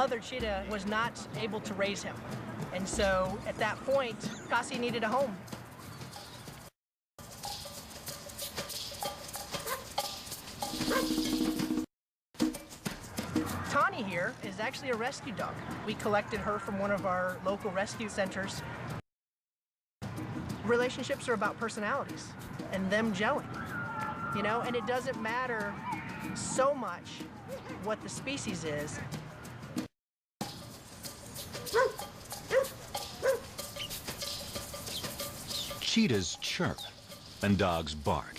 Other cheetah was not able to raise him. And so at that point, Cassie needed a home. Tawny here is actually a rescue dog. We collected her from one of our local rescue centers. Relationships are about personalities and them gelling, you know, and it doesn't matter so much what the species is. Cheetahs chirp and dogs bark,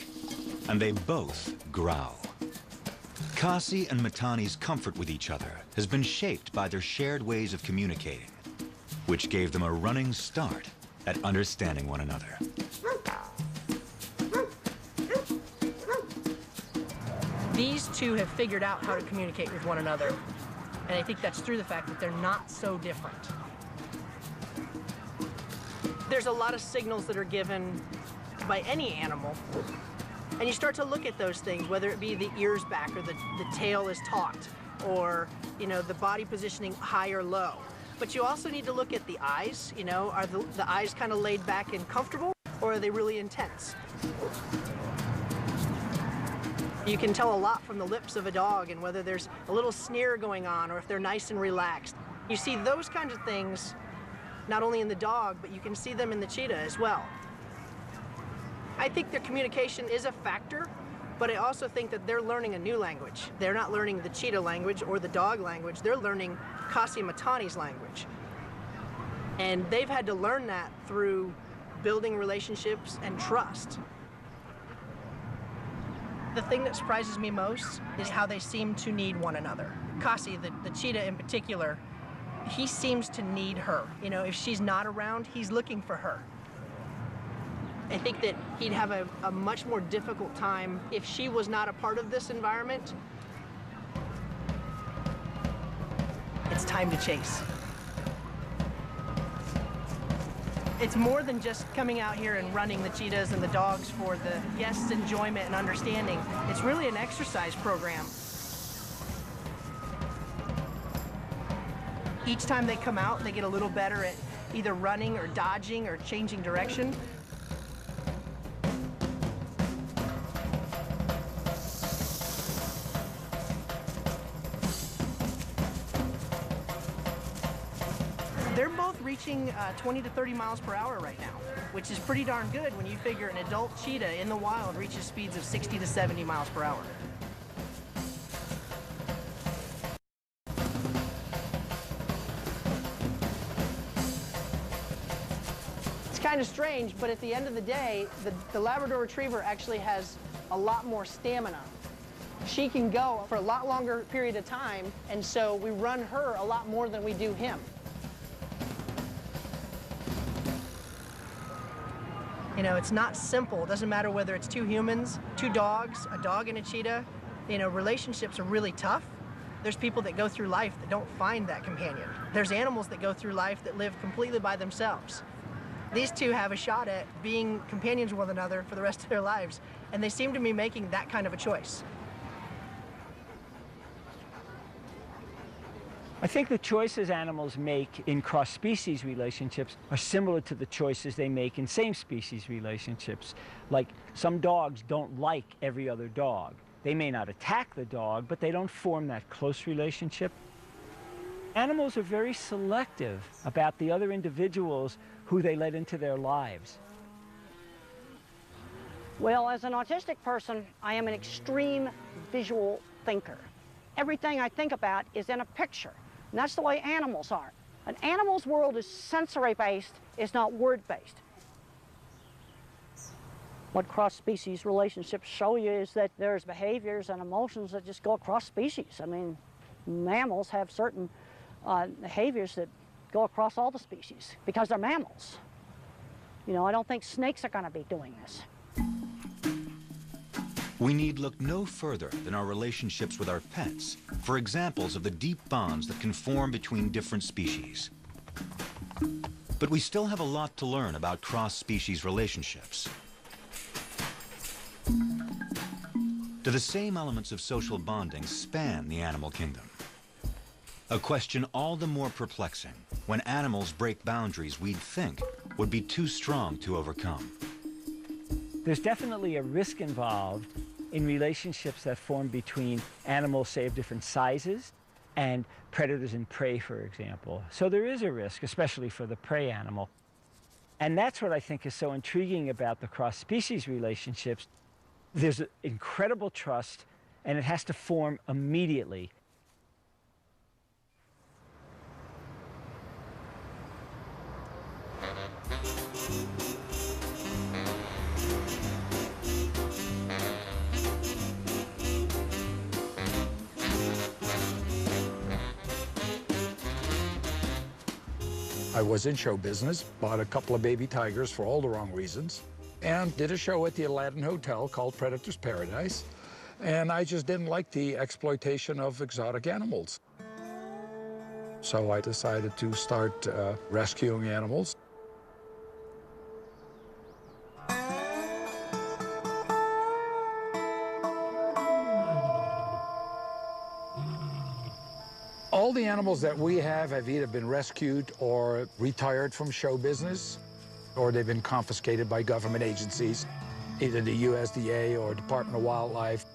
and they both growl. Cassie and Matani's comfort with each other has been shaped by their shared ways of communicating, which gave them a running start at understanding one another. These two have figured out how to communicate with one another, and I think that's through the fact that they're not so different. There's a lot of signals that are given by any animal, and you start to look at those things, whether it be the ears back or the tail is taut, or, you know, the body positioning high or low. But you also need to look at the eyes, you know, are the eyes kind of laid back and comfortable, or are they really intense? You can tell a lot from the lips of a dog and whether there's a little sneer going on or if they're nice and relaxed. You see those kinds of things not only in the dog, but you can see them in the cheetah as well. I think their communication is a factor, but I also think that they're learning a new language. They're not learning the cheetah language or the dog language, they're learning Cassie Matani's language. And they've had to learn that through building relationships and trust. The thing that surprises me most is how they seem to need one another. Cassie, the cheetah in particular, he seems to need her. You know, if she's not around, he's looking for her. I think that he'd have a much more difficult time if she was not a part of this environment. It's time to chase. It's more than just coming out here and running the cheetahs and the dogs for the guests' enjoyment and understanding. It's really an exercise program. Each time they come out, they get a little better at either running or dodging or changing direction. They're both reaching 20 to 30 miles per hour right now, which is pretty darn good when you figure an adult cheetah in the wild reaches speeds of 60 to 70 miles per hour. It's kind of strange, but at the end of the day, the Labrador Retriever actually has a lot more stamina. She can go for a lot longer period of time, and so we run her a lot more than we do him. You know, it's not simple. It doesn't matter whether it's two humans, two dogs, a dog and a cheetah. You know, relationships are really tough. There's people that go through life that don't find that companion. There's animals that go through life that live completely by themselves. These two have a shot at being companions with one another for the rest of their lives, and they seem to be making that kind of a choice. I think the choices animals make in cross-species relationships are similar to the choices they make in same-species relationships. Like, some dogs don't like every other dog. They may not attack the dog, but they don't form that close relationship. Animals are very selective about the other individuals who they let into their lives. Well, as an autistic person, I am an extreme visual thinker. Everything I think about is in a picture. And that's the way animals are. An animal's world is sensory-based, it's not word-based. What cross-species relationships show you is that there's behaviors and emotions that just go across species. I mean, mammals have certain behaviors that go across all the species because they're mammals. You know, I don't think snakes are going to be doing this. We need look no further than our relationships with our pets for examples of the deep bonds that can form between different species. But we still have a lot to learn about cross-species relationships. Do the same elements of social bonding span the animal kingdom? A question all the more perplexing when animals break boundaries we'd think would be too strong to overcome. There's definitely a risk involved in relationships that form between animals, say, of different sizes, and predators and prey, for example. So there is a risk, especially for the prey animal. And that's what I think is so intriguing about the cross-species relationships. There's incredible trust, and it has to form immediately. I was in show business, bought a couple of baby tigers for all the wrong reasons, and did a show at the Aladdin Hotel called Predator's Paradise. And I just didn't like the exploitation of exotic animals. So I decided to start rescuing animals. All the animals that we have either been rescued or retired from show business, or they've been confiscated by government agencies, either the USDA or Department of Wildlife.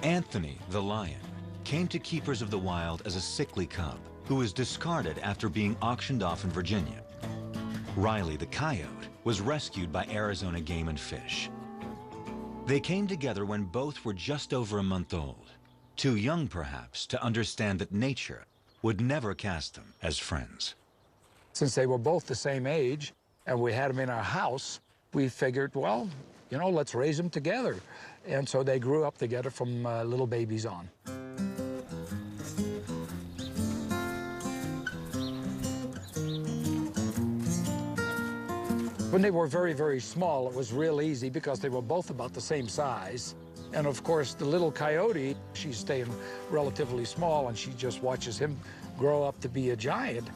Anthony, the lion, came to Keepers of the Wild as a sickly cub who was discarded after being auctioned off in Virginia. Riley, the coyote, was rescued by Arizona Game and Fish. They came together when both were just over a month old, too young perhaps to understand that nature would never cast them as friends. Since they were both the same age and we had them in our house, we figured, well, you know, let's raise them together. And so they grew up together from little babies on. When they were very, very small, it was real easy because they were both about the same size. And of course, the little coyote, she's staying relatively small and she just watches him grow up to be a giant.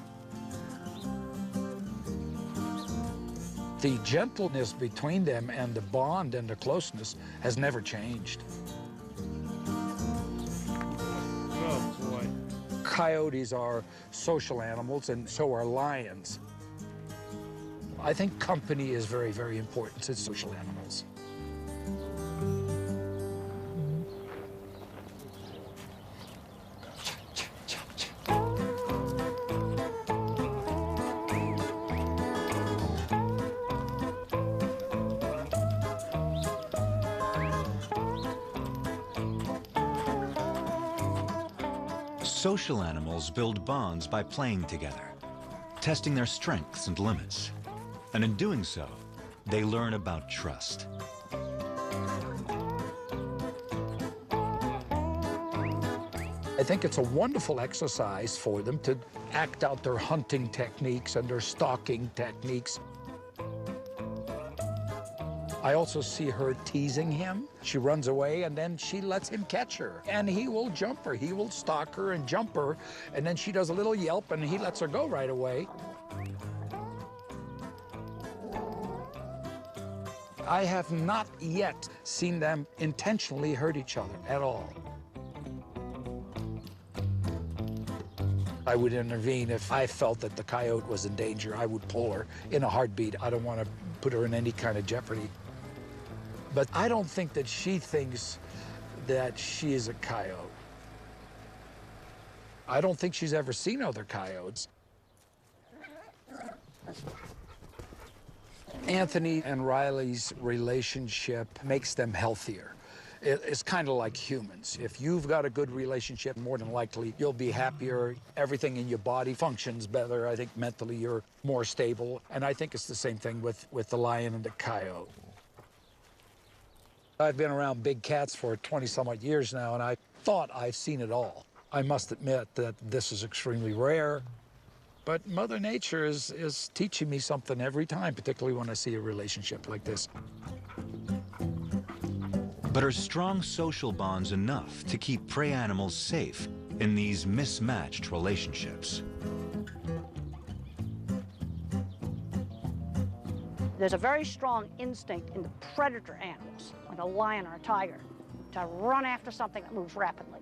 The gentleness between them and the bond and the closeness has never changed. Oh, boy. Coyotes are social animals, and so are lions. I think company is very, very important to social animals. Social animals build bonds by playing together, testing their strengths and limits. And in doing so, they learn about trust. I think it's a wonderful exercise for them to act out their hunting techniques and their stalking techniques. I also see her teasing him. She runs away, and then she lets him catch her. And he will jump her. He will stalk her and jump her, and then she does a little yelp, and he lets her go right away. I have not yet seen them intentionally hurt each other at all. I would intervene if I felt that the coyote was in danger. I would pull her in a heartbeat. I don't want to put her in any kind of jeopardy. But I don't think that she thinks that she is a coyote. I don't think she's ever seen other coyotes. Anthony and Riley's relationship makes them healthier. It's kind of like humans. If you've got a good relationship, more than likely you'll be happier. Everything in your body functions better. I think mentally you're more stable. And I think it's the same thing with the lion and the coyote. I've been around big cats for 20-some-odd years now, and I thought I've seen it all. I must admit that this is extremely rare. But Mother Nature is teaching me something every time, particularly when I see a relationship like this. But are strong social bonds enough to keep prey animals safe in these mismatched relationships? There's a very strong instinct in the predator animals, like a lion or a tiger, to run after something that moves rapidly.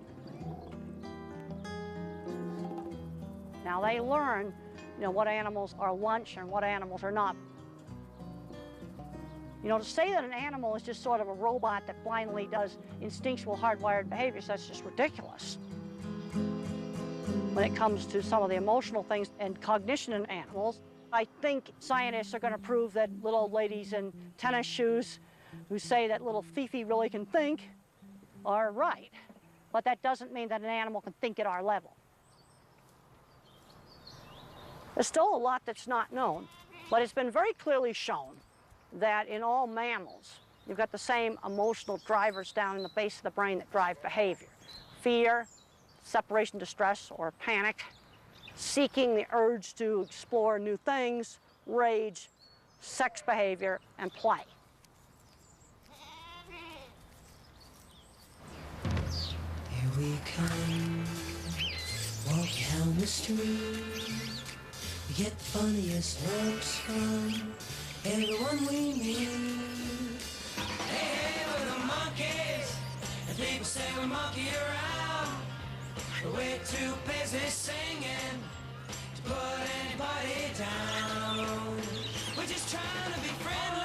Now they learn, what animals are lunch and what animals are not. To say that an animal is just sort of a robot that blindly does instinctual hardwired behaviors, that's just ridiculous. When it comes to some of the emotional things and cognition in animals, I think scientists are going to prove that little old ladies in tennis shoes who say that little Fifi really can think are right. But that doesn't mean that an animal can think at our level. There's still a lot that's not known, but it's been very clearly shown that in all mammals, you've got the same emotional drivers down in the base of the brain that drive behavior. Fear, separation distress or panic, seeking the urge to explore new things, rage, sex behavior, and play. Here we come, walking down the street. We get the funniest looks from everyone we meet. Hey, we're the monkeys, and people say we monkey around. But we're too busy singing to put anybody down. We're just trying to be friendly.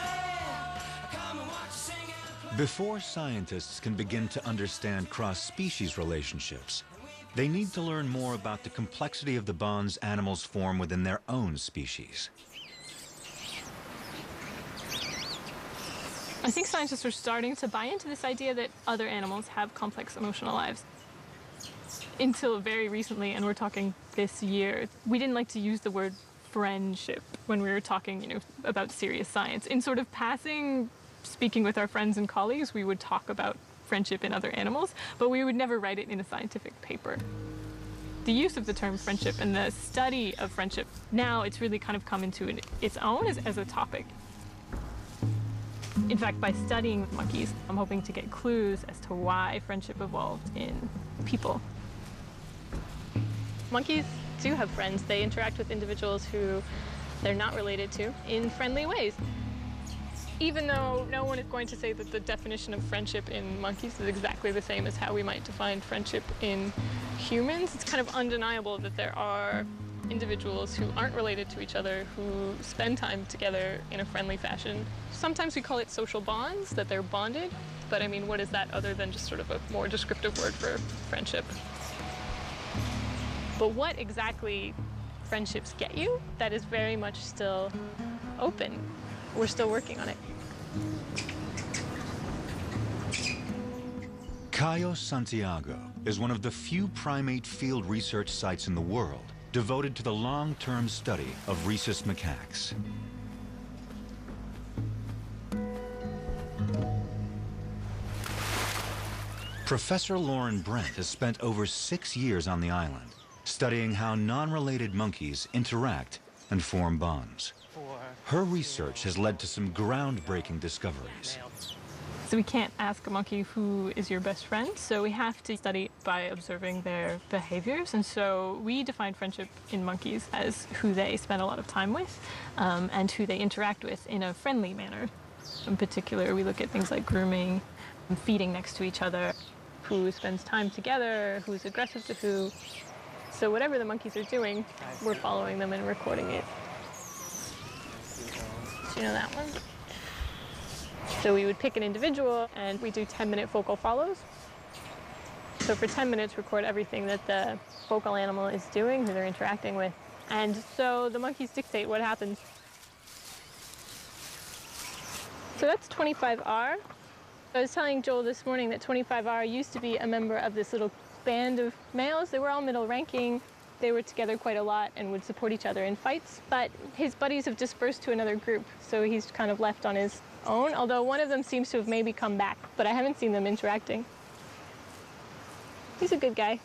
Come and watch us sing and play. Before scientists can begin to understand cross-species relationships, they need to learn more about the complexity of the bonds animals form within their own species. I think scientists are starting to buy into this idea that other animals have complex emotional lives. Until very recently, and we're talking this year, we didn't like to use the word friendship when we were talking, about serious science. In sort of passing, speaking with our friends and colleagues, we would talk about friendship in other animals, but we would never write it in a scientific paper. The use of the term friendship and the study of friendship, now it's really kind of come into its own as a topic. In fact, by studying monkeys, I'm hoping to get clues as to why friendship evolved in people. Monkeys do have friends. They interact with individuals who they're not related to in friendly ways. Even though no one is going to say that the definition of friendship in monkeys is exactly the same as how we might define friendship in humans, it's kind of undeniable that there are individuals who aren't related to each other who spend time together in a friendly fashion. Sometimes we call it social bonds, that they're bonded, but I mean, what is that other than just sort of a more descriptive word for friendship? But what exactly friendships get you, that is very much still open. We're still working on it. Cayo Santiago is one of the few primate field research sites in the world devoted to the long-term study of rhesus macaques. Professor Lauren Brent has spent over 6 years on the island, studying how non-related monkeys interact and form bonds. Her research has led to some groundbreaking discoveries. So we can't ask a monkey who is your best friend, so we have to study by observing their behaviors. And so we define friendship in monkeys as who they spend a lot of time with and who they interact with in a friendly manner. In particular, we look at things like grooming, feeding next to each other, who spends time together, who's aggressive to who. So whatever the monkeys are doing, we're following them and recording it. Do you know that one? So we would pick an individual and we do 10-minute focal follows. So for 10 minutes, record everything that the focal animal is doing, who they're interacting with. And so the monkeys dictate what happens. So that's 25R. I was telling Joel this morning that 25R used to be a member of this little band of males. They were all middle ranking. They were together quite a lot and would support each other in fights. But his buddies have dispersed to another group, so he's kind of left on his own, although one of them seems to have maybe come back, but I haven't seen them interacting. He's a good guy.